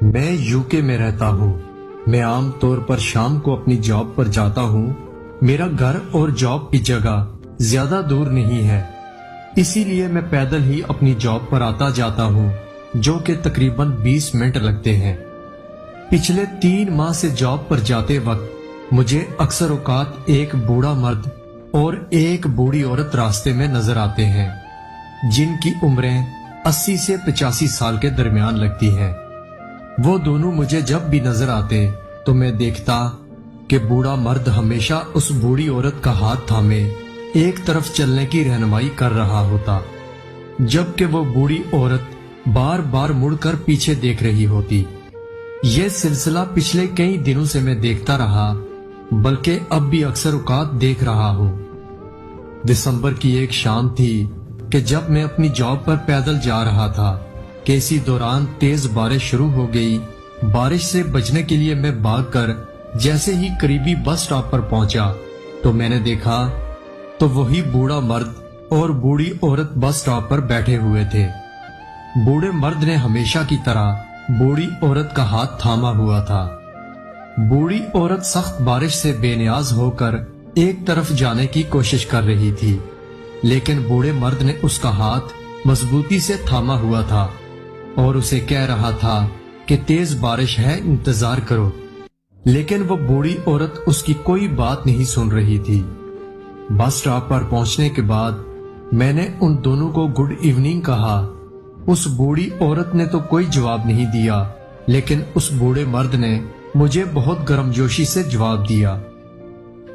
میں یوکے میں رہتا ہوں۔ میں عام طور پر شام کو اپنی جاب پر جاتا ہوں۔ میرا گھر اور جاب کی جگہ زیادہ دور نہیں ہے، اسی لیے میں پیدل ہی اپنی جاب پر آتا جاتا ہوں، جو کہ تقریباً 20 منٹ لگتے ہیں۔ پچھلے 3 ماہ سے جاب پر جاتے وقت مجھے اکثر اوقات ایک بوڑھا مرد اور ایک بوڑھی عورت راستے میں نظر آتے ہیں، جن کی عمریں 80 سے 85 سال کے درمیان لگتی ہیں۔ وہ دونوں مجھے جب بھی نظر آتے تو میں دیکھتا کہ بوڑھا مرد ہمیشہ اس بوڑھی عورت کا ہاتھ تھامے ایک طرف چلنے کی رہنمائی کر رہا ہوتا، جبکہ وہ بوڑھی عورت بار بار مڑ کر پیچھے دیکھ رہی ہوتی۔ یہ سلسلہ پچھلے کئی دنوں سے میں دیکھتا رہا، بلکہ اب بھی اکثر اوقات دیکھ رہا ہوں۔ دسمبر کی ایک شام تھی کہ جب میں اپنی جاب پر پیدل جا رہا تھا کہ اسی دوران تیز بارش شروع ہو گئی۔ بارش سے بچنے کے لیے میں بھاگ کر جیسے ہی قریبی بس سٹاپ پر پہنچا تو میں نے دیکھا تو وہی بوڑھا مرد اور بوڑھی عورت بس سٹاپ پر بیٹھے ہوئے تھے۔ بوڑھے مرد نے ہمیشہ کی طرح بوڑھی عورت کا ہاتھ تھاما ہوا تھا۔ بوڑھی عورت سخت بارش سے بے نیاز ہو کر ایک طرف جانے کی کوشش کر رہی تھی، لیکن بوڑھے مرد نے اس کا ہاتھ مضبوطی سے تھاما ہوا تھا اور اسے کہہ رہا تھا کہ تیز بارش ہے، انتظار کرو، لیکن وہ بوڑھی عورت اس کی کوئی بات نہیں سن رہی تھی۔ بس سٹاپ پر پہنچنے کے بعد میں نے ان دونوں کو گڈ ایوننگ کہا۔ اس بوڑھی عورت نے تو کوئی جواب نہیں دیا، لیکن اس بوڑھے مرد نے مجھے بہت گرم جوشی سے جواب دیا۔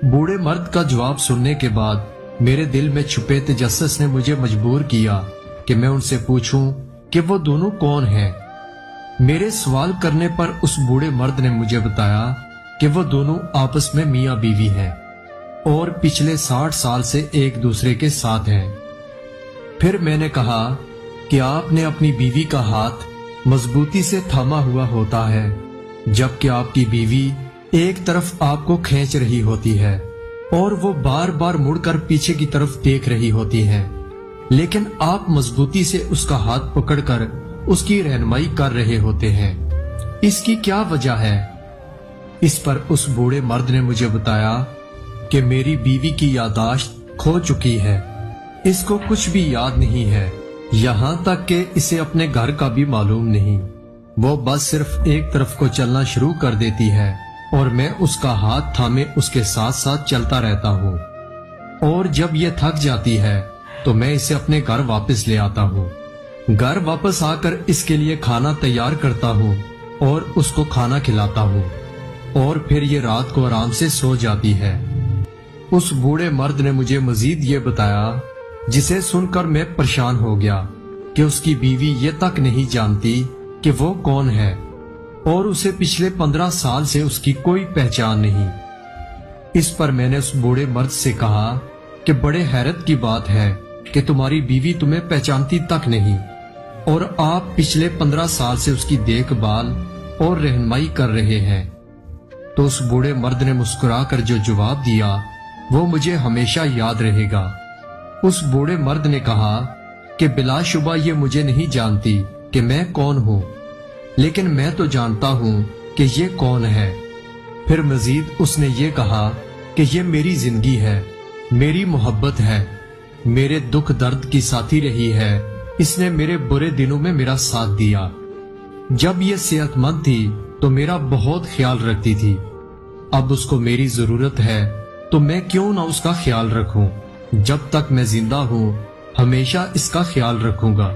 بوڑھے مرد کا جواب سننے کے بعد میرے دل میں چھپے تجسس نے مجھے مجبور کیا کہ میں ان سے پوچھوں کہ وہ دونوں کون ہیں۔ میرے سوال کرنے پر اس بوڑھے مرد نے مجھے بتایا کہ وہ دونوں آپس میں میاں بیوی ہیں اور پچھلے 60 سال سے ایک دوسرے کے ساتھ ہیں۔ پھر میں نے کہا کہ آپ نے اپنی بیوی کا ہاتھ مضبوطی سے تھاما ہوا ہوتا ہے، جبکہ آپ کی بیوی ایک طرف آپ کو کھینچ رہی ہوتی ہے اور وہ بار بار مڑ کر پیچھے کی طرف دیکھ رہی ہوتی ہیں، لیکن آپ مضبوطی سے اس کا ہاتھ پکڑ کر اس کی رہنمائی کر رہے ہوتے ہیں۔ اس کی کیا وجہ ہے؟ اس پر اس بوڑھے مرد نے مجھے بتایا کہ میری بیوی کی یادداشت کھو چکی ہے، اس کو کچھ بھی یاد نہیں ہے، یہاں تک کہ اسے اپنے گھر کا بھی معلوم نہیں۔ وہ بس صرف ایک طرف کو چلنا شروع کر دیتی ہے اور میں اس کا ہاتھ تھامے اس کے ساتھ ساتھ چلتا رہتا ہوں، اور جب یہ تھک جاتی ہے تو میں اسے اپنے گھر واپس لے آتا ہوں۔ گھر واپس آ کر اس کے لیے کھانا تیار کرتا ہوں اور اس کو کھانا کھلاتا ہوں، اور پھر یہ رات کو آرام سے سو جاتی ہے۔ اس بوڑھے مرد نے مجھے مزید یہ بتایا، جسے سن کر میں پریشان ہو گیا، کہ اس کی بیوی یہ تک نہیں جانتی کہ وہ کون ہے، اور اسے پچھلے 15 سال سے اس کی کوئی پہچان نہیں۔ اس پر میں نے اس بوڑھے مرد سے کہا کہ بڑے حیرت کی بات ہے کہ تمہاری بیوی تمہیں پہچانتی تک نہیں، اور آپ پچھلے 15 سال سے اس کی دیکھ بھال اور رہنمائی کر رہے ہیں۔ تو اس بوڑھے مرد نے مسکرا کر جو جواب دیا وہ مجھے ہمیشہ یاد رہے گا۔ اس بوڑھے مرد نے کہا کہ بلا شبہ یہ مجھے نہیں جانتی کہ میں کون ہوں، لیکن میں تو جانتا ہوں کہ یہ کون ہے۔ پھر مزید اس نے یہ کہا کہ یہ میری زندگی ہے، میری محبت ہے، میرے دکھ درد کی ساتھی رہی ہے، اس نے میرے برے دنوں میں میرا ساتھ دیا۔ جب یہ صحت مند تھی تو میرا بہت خیال رکھتی تھی، اب اس کو میری ضرورت ہے تو میں کیوں نہ اس کا خیال رکھوں۔ جب تک میں زندہ ہوں ہمیشہ اس کا خیال رکھوں گا۔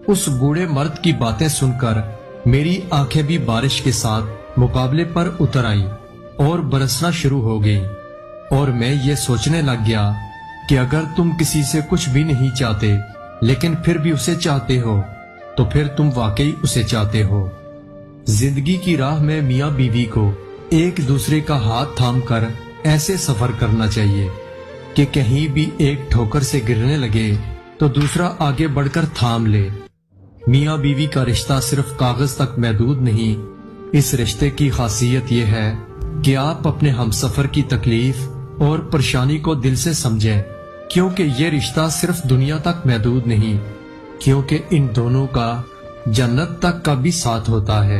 اس بوڑھے مرد کی باتیں سن کر میری آنکھیں بھی بارش کے ساتھ مقابلے پر اتر آئیں اور برسنا شروع ہو گئی، اور میں یہ سوچنے لگ گیا کہ اگر تم کسی سے کچھ بھی نہیں چاہتے لیکن پھر بھی اسے چاہتے ہو تو پھر تم واقعی اسے چاہتے ہو۔ زندگی کی راہ میں میاں بیوی کو ایک دوسرے کا ہاتھ تھام کر ایسے سفر کرنا چاہیے کہ کہیں بھی ایک ٹھوکر سے گرنے لگے تو دوسرا آگے بڑھ کر تھام لے۔ میاں بیوی کا رشتہ صرف کاغذ تک محدود نہیں، اس رشتے کی خاصیت یہ ہے کہ آپ اپنے ہمسفر کی تکلیف اور پریشانی کو دل سے سمجھیں، کیونکہ یہ رشتہ صرف دنیا تک محدود نہیں، کیونکہ ان دونوں کا جنت تک کا بھی ساتھ ہوتا ہے۔